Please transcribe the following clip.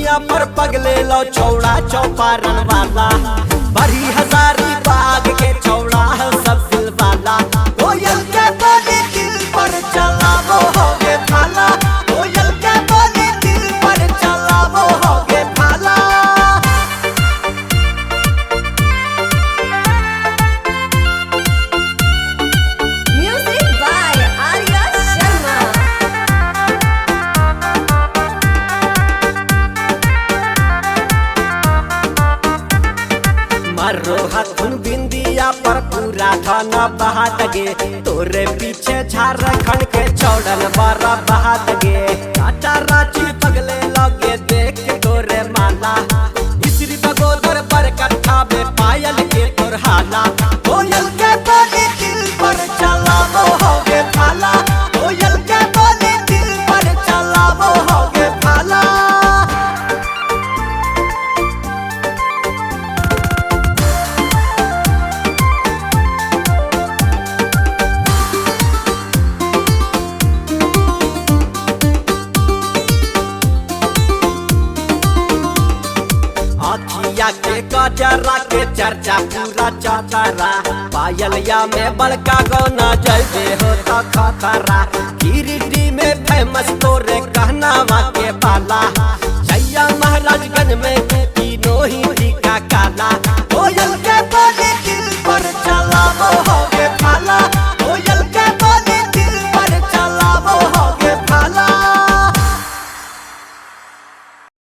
दुनिया पर पगले लो चौड़ा चौपारण वाला, बड़ी हजारी बाग के चौड़ा है सब दिल वाला। कोयल के बोली दिल पर चला वो हो गे भाला, कोयल के बोली दिल पर चला वो हो गे भाला। Music by Arya Sharma. मारो हाथुन बिंदिया पर पूरा धन बहात गे, तोरे पीछे झारखंड के चौड़न बड़ा बहात गे। काटा रांची पगले लगे देख तोरे माला, इसरी बगोदर पर कट्ठा में पायल के तोर हाला। कोयल के बोली दिल पर चला वो हो गे भाला, कोयल के बोली दिल पर चला वो हो गे भाला। अखिया के गजरा के चर्चा पूरा चौतरा, पायलिया में बड़का गौना जैसे होता खतरा। गिरिडीह में फेमस तोरे कहनावा के बाला, जैया महाराजगंज में